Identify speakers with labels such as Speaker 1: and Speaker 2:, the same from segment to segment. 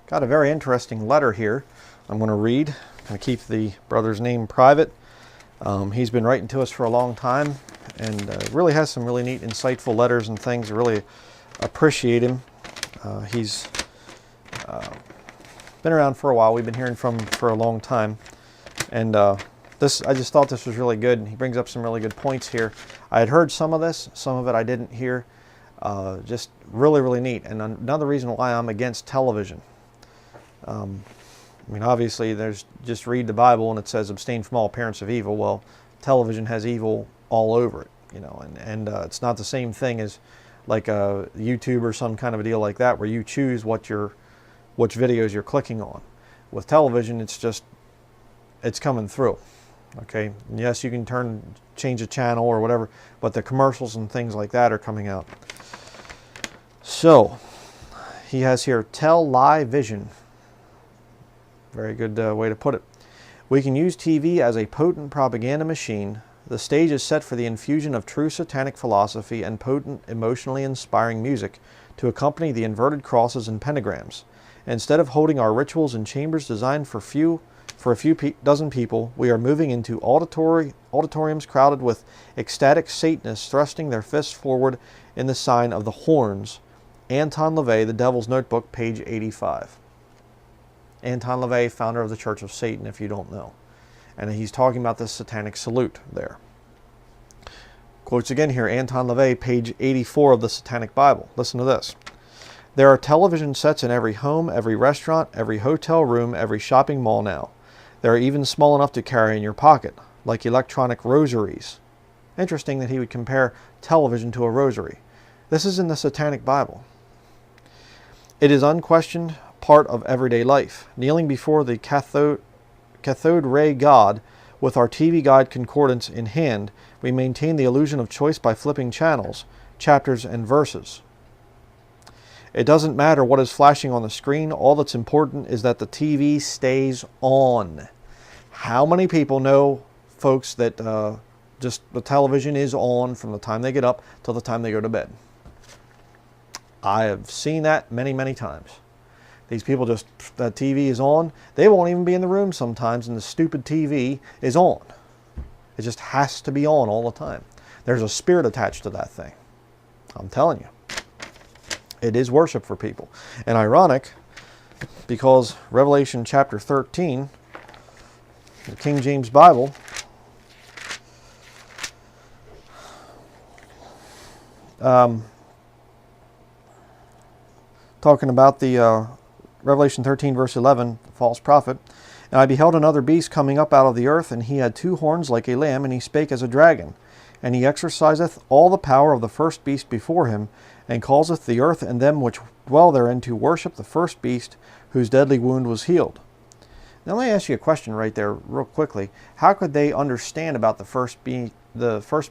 Speaker 1: Got a very interesting letter here I'm going to read. I'm going to keep the brother's name private. He's been writing to us for a long time and really has some really neat, insightful letters and things. I really appreciate him. He's been around for a while. We've been hearing from him for a long time. And I just thought this was really good. He brings up some really good points here. I had heard some of this, some of it I didn't hear. Just really, really neat. And another reason why I'm against television. I mean, obviously, there's just read the Bible and it says abstain from all appearance of evil. Well, television has evil all over it, you know, and it's not the same thing as like YouTube or some kind of a deal like that where you choose which videos you're clicking on. With television, it's coming through. Okay, and yes, you can change the channel or whatever, but the commercials and things like that are coming out. So he has here, tell lie vision. Very good way to put it. We can use TV as a potent propaganda machine. The stage is set for the infusion of true satanic philosophy and potent, emotionally inspiring music to accompany the inverted crosses and pentagrams. Instead of holding our rituals in chambers designed for a few dozen people, we are moving into auditoriums crowded with ecstatic Satanists thrusting their fists forward in the sign of the horns. Anton LaVey, The Devil's Notebook, page 85. Anton LaVey, founder of the Church of Satan, if you don't know. And he's talking about the satanic salute there. Quotes again here, Anton LaVey, page 84 of the Satanic Bible. Listen to this. There are television sets in every home, every restaurant, every hotel room, every shopping mall now. They are even small enough to carry in your pocket, like electronic rosaries. Interesting that he would compare television to a rosary. This is in the Satanic Bible. It is unquestioned part of everyday life. Kneeling before the cathode ray God with our TV guide concordance in hand, we maintain the illusion of choice by flipping channels, chapters, and verses. It doesn't matter what is flashing on the screen. All that's important is that the TV stays on. How many people know, folks, that just the television is on from the time they get up till the time they go to bed? I have seen that many, many times. These people the TV is on. They won't even be in the room sometimes and the stupid TV is on. It just has to be on all the time. There's a spirit attached to that thing. I'm telling you. It is worship for people. And ironic, because Revelation chapter 13, the King James Bible, talking about the Revelation 13 verse 11, false prophet. And I beheld another beast coming up out of the earth, and he had 2 horns like a lamb, and he spake as a dragon. And he exerciseth all the power of the first beast before him, and causeth the earth and them which dwell therein to worship the first beast, whose deadly wound was healed. Now let me ask you a question right there real quickly. How could they understand about the first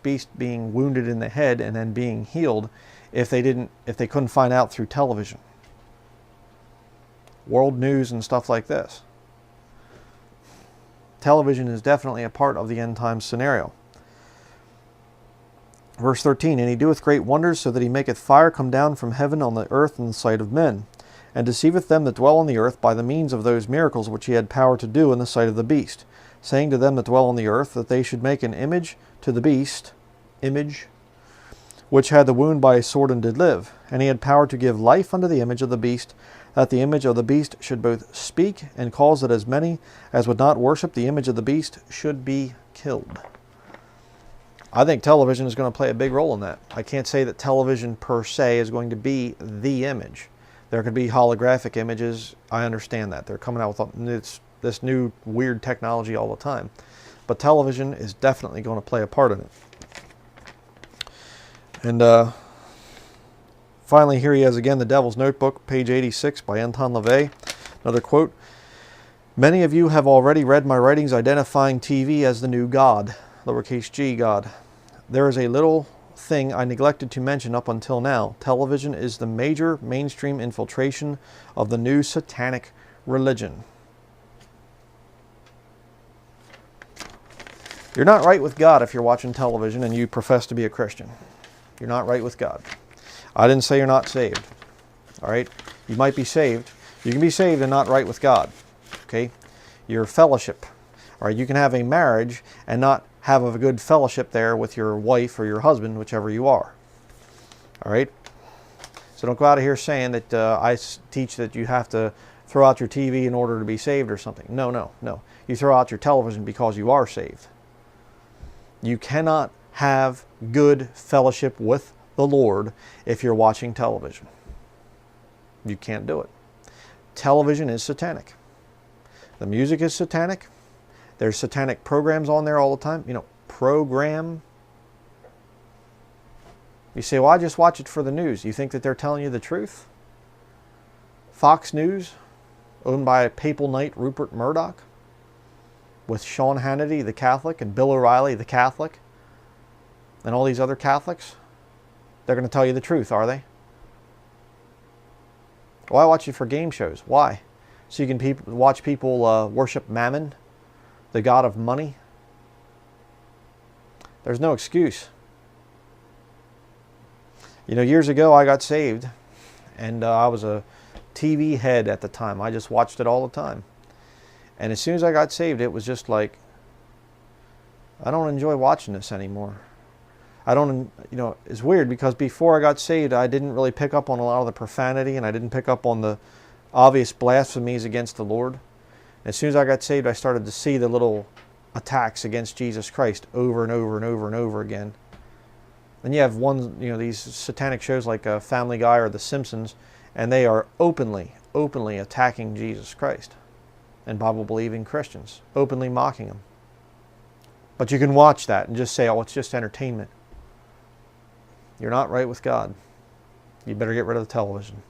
Speaker 1: beast being wounded in the head and then being healed if they couldn't find out through television? World news and stuff like this. Television is definitely a part of the end times scenario. Verse 13, and he doeth great wonders, so that he maketh fire come down from heaven on the earth in the sight of men, and deceiveth them that dwell on the earth by the means of those miracles which he had power to do in the sight of the beast, saying to them that dwell on the earth that they should make an image to the beast, which had the wound by a sword and did live. And he had power to give life unto the image of the beast, that the image of the beast should both speak and cause that as many as would not worship the image of the beast should be killed. I think television is going to play a big role in that. I can't say that television per se is going to be the image. There could be holographic images. I understand that. They're coming out with this new weird technology all the time. But television is definitely going to play a part in it. And finally, here he has again The Devil's Notebook, page 86 by Anton LaVey. Another quote. Many of you have already read my writings identifying TV as the new God, lowercase g God. There is a little thing I neglected to mention up until now. Television is the major mainstream infiltration of the new satanic religion. You're not right with God if you're watching television and you profess to be a Christian. You're not right with God. I didn't say you're not saved. All right? You might be saved. You can be saved and not right with God. Okay? Your fellowship. All right, you can have a marriage and not have a good fellowship there with your wife or your husband, whichever you are. All right? So don't go out of here saying that I teach that you have to throw out your TV in order to be saved or something. No, no, no. You throw out your television because you are saved. You cannot have good fellowship with the Lord if you're watching television. You can't do it. Television is satanic. The music is satanic. There's satanic programs on there all the time. You know, program. You say, well, I just watch it for the news. You think that they're telling you the truth? Fox News, owned by Papal Knight Rupert Murdoch, with Sean Hannity, the Catholic, and Bill O'Reilly, the Catholic, and all these other Catholics, they're going to tell you the truth, are they? Well, I watch it for game shows. Why? So you can watch people worship Mammon, the god of money. There's no excuse. You know, years ago I got saved, and I was a TV head at the time. I just watched it all the time. And as soon as I got saved, it was just like, I don't enjoy watching this anymore. I don't, you know, it's weird because before I got saved, I didn't really pick up on a lot of the profanity, and I didn't pick up on the obvious blasphemies against the Lord. As soon as I got saved, I started to see the little attacks against Jesus Christ over and over and over and over again. Then you have these satanic shows like Family Guy or The Simpsons, and they are openly attacking Jesus Christ and Bible-believing Christians, openly mocking them. But you can watch that and just say, oh, it's just entertainment. You're not right with God. You better get rid of the television.